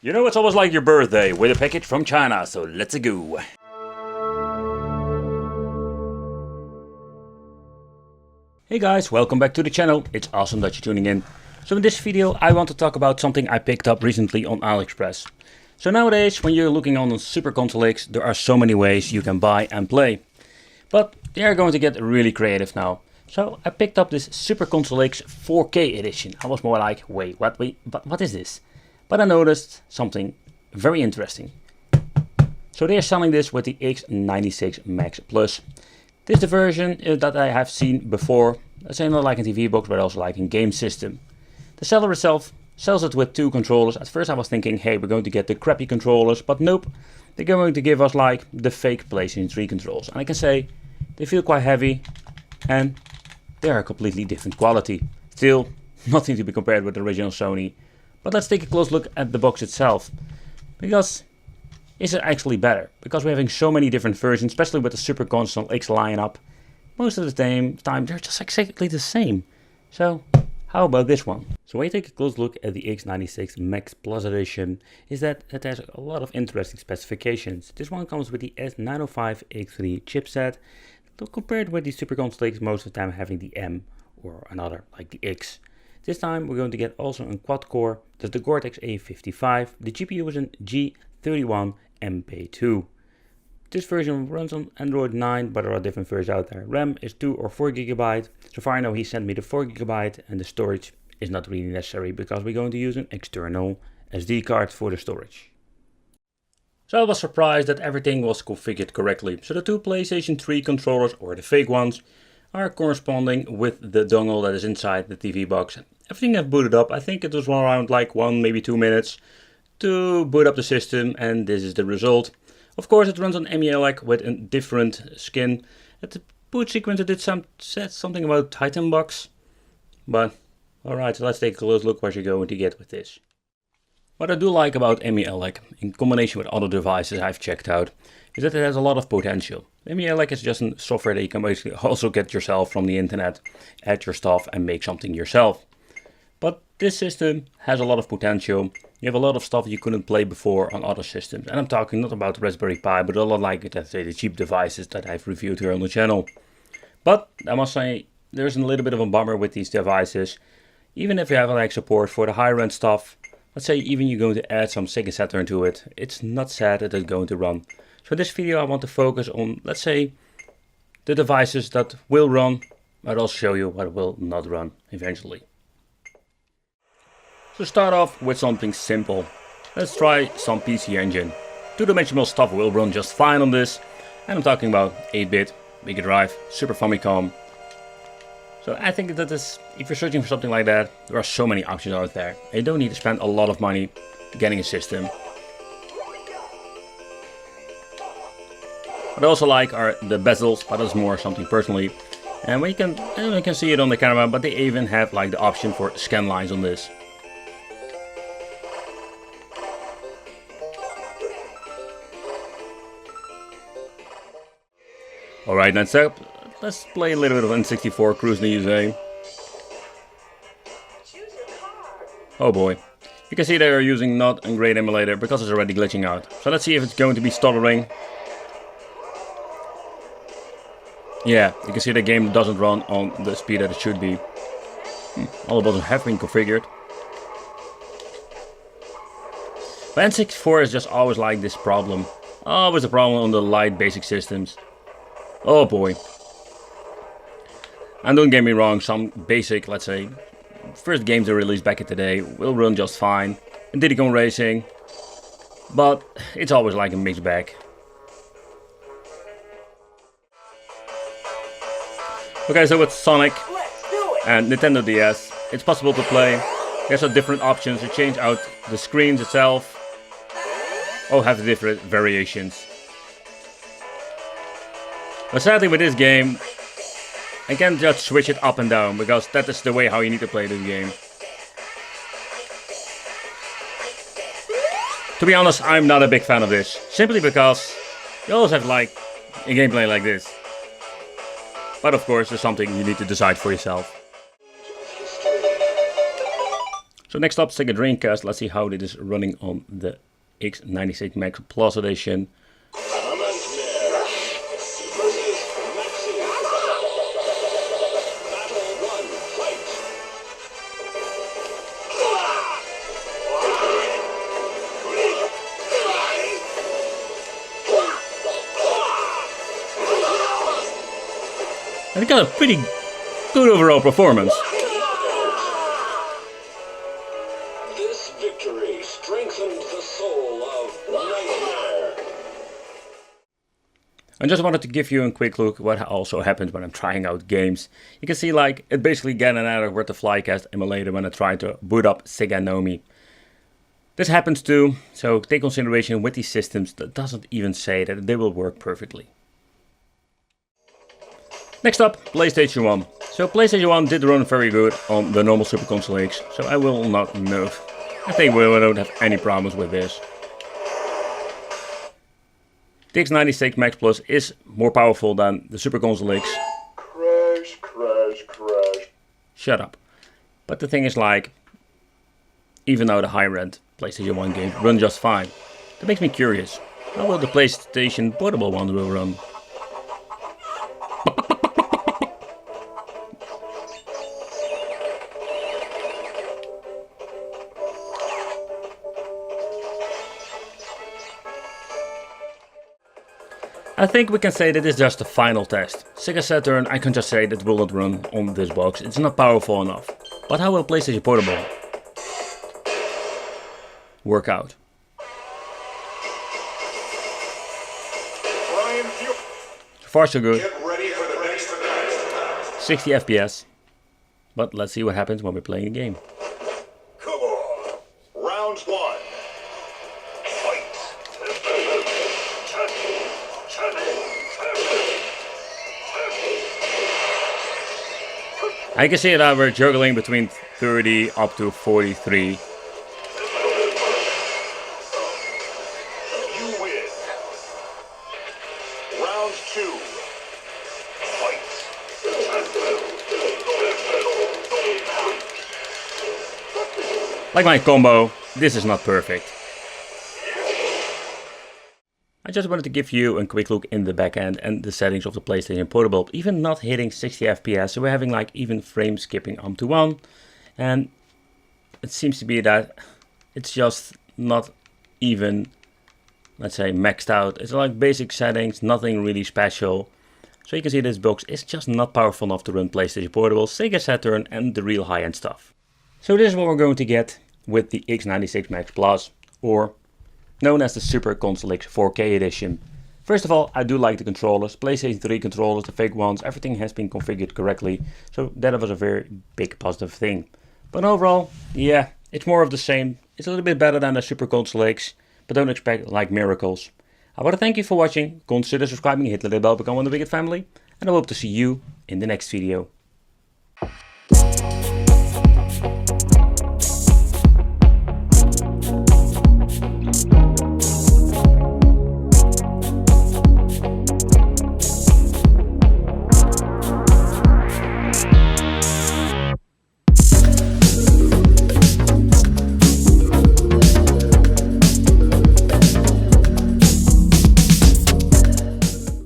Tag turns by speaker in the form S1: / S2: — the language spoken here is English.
S1: You know, it's almost like your birthday with a package from China, so let's go. Hey guys, welcome back to the channel. It's awesome that you're tuning in. So in this video I want to talk about something I picked up recently on AliExpress. So nowadays when you're looking on Super Console X, there are so many ways you can buy and play. But they are going to get really creative now. So I picked up this Super Console X 4K edition. I was more like, wait, what is this? But I noticed something very interesting. So they are selling this with the X96 Max Plus. This is the version that I have seen before. Let's say not like in TV box, but also like in game system. The seller itself sells it with two controllers. At first I was thinking, hey, we're going to get the crappy controllers, but nope. They're going to give us like the fake PlayStation 3 controls. And I can say they feel quite heavy and they are a completely different quality. Still, nothing to be compared with the original Sony. But let's take a close look at the box itself. Because is it actually better? Because we're having so many different versions, especially with the Super Console X lineup. Most of the time they're just exactly the same. So how about this one? So when you take a close look at the X96 Max Plus edition, is that it has a lot of interesting specifications. This one comes with the S905X3 chipset. Compared with the Super Console X, most of the time having the M or another like the X. This time we're going to get also a quad core, that's the Cortex A55. The GPU is an G31 MP2. This version runs on Android 9, but there are different versions out there. RAM is 2 or 4 GB. So far I know he sent me the 4 GB and the storage is not really necessary because we're going to use an external SD card for the storage. So I was surprised that everything was configured correctly. So the two PlayStation 3 controllers, or the fake ones, are corresponding with the dongle that is inside the TV box. Everything I've booted up, I think it was around like 1, maybe 2 minutes to boot up the system, and this is the result. Of course it runs on Emulation with a different skin. At the boot sequence it said something about Titan box. But alright, so let's take a close look what you're going to get with this. What I do like about Emulation, in combination with other devices I've checked out, is that it has a lot of potential. Emulation is just a software that you can basically also get yourself from the internet, add your stuff and make something yourself. But this system has a lot of potential. You have a lot of stuff you couldn't play before on other systems. And I'm talking not about the Raspberry Pi, but a lot like, let's say, the cheap devices that I've reviewed here on the channel. But I must say, there's a little bit of a bummer with these devices. Even if you have like support for the higher end stuff, let's say even you're going to add some Sega Saturn to it, it's not sad that it's going to run. So in this video I want to focus on, let's say, the devices that will run, but also show you what will not run eventually. So start off with something simple. Let's try some PC Engine. Two-dimensional stuff will run just fine on this. And I'm talking about 8-bit, Mega Drive, Super Famicom. So I think that is, if you're searching for something like that, there are so many options out there. And you don't need to spend a lot of money getting a system. What I also like are the bezels, but that's more something personally. And you can see it on the camera, but they even have like the option for scan lines on this. Alright, next up, let's play a little bit of N64 Cruise in the USA. Oh boy. You can see they are using not a great emulator because it's already glitching out. So let's see if it's going to be stuttering. Yeah, you can see the game doesn't run on the speed that it should be. All the buttons have been configured. But N64 is just always like this problem. Always a problem on the light basic systems. Oh boy. And don't get me wrong, some basic, let's say, first games they released back in the day will run just fine. And Diddy Kong Racing. But it's always like a mixed bag. Okay, so with Sonic and Nintendo DS, it's possible to play. There's some different options to change out the screens itself. Or have the different variations. But sadly with this game, I can't just switch it up and down, because that is the way how you need to play this game. To be honest, I'm not a big fan of this, simply because you always have like a gameplay like this. But of course, it's something you need to decide for yourself. So next up, Sega Dreamcast. Let's see how it is running on the X96 Max Plus Edition. And it got a pretty good overall performance.
S2: This victory strengthened the soul of Nightmare.
S1: I just wanted to give you a quick look what also happens when I'm trying out games. You can see like it basically got an error with the Flycast emulator when I tried to boot up Sega Nomi. This happens too, so take consideration with these systems that doesn't even say that they will work perfectly. Next up, PlayStation 1. So PlayStation 1 did run very good on the normal Super Console X, so I will not move. I think we don't have any problems with this. The X96 Max Plus is more powerful than the Super Console X.
S2: Crash, crash, crash.
S1: Shut up. But the thing is like, even though the higher end PlayStation 1 games run just fine, that makes me curious. How will the PlayStation Portable one will run? I think we can say that it's just the final test. Sega Saturn, I can just say that will not run on this box, it's not powerful enough. But how will PlayStation Portable work out? So far so good.
S2: Get ready for the next attack.
S1: 60 FPS. But let's see what happens when we're playing a game.
S2: Come on. Round one. Fight.
S1: I can see that we're juggling between 30 up to 43.
S2: You win. Round two. Fight.
S1: Like my combo, this is not perfect. I just wanted to give you a quick look in the back end and the settings of the PlayStation Portable. Even not hitting 60 FPS, so we're having like even frame skipping up to 1. And it seems to be that it's just not even, let's say, maxed out. It's like basic settings, nothing really special. So you can see this box is just not powerful enough to run PlayStation Portable, Sega Saturn and the real high-end stuff. So this is what we're going to get with the X96 Max Plus, or known as the Super Console X 4K edition. First of all, I do like the controllers, PlayStation 3 controllers, the fake ones, everything has been configured correctly, so that was a very big positive thing. But overall, yeah, it's more of the same. It's a little bit better than the Super Console X, but don't expect like miracles. I want to thank you for watching, consider subscribing, hit the little bell, become one of the biggest family, and I hope to see you in the next video.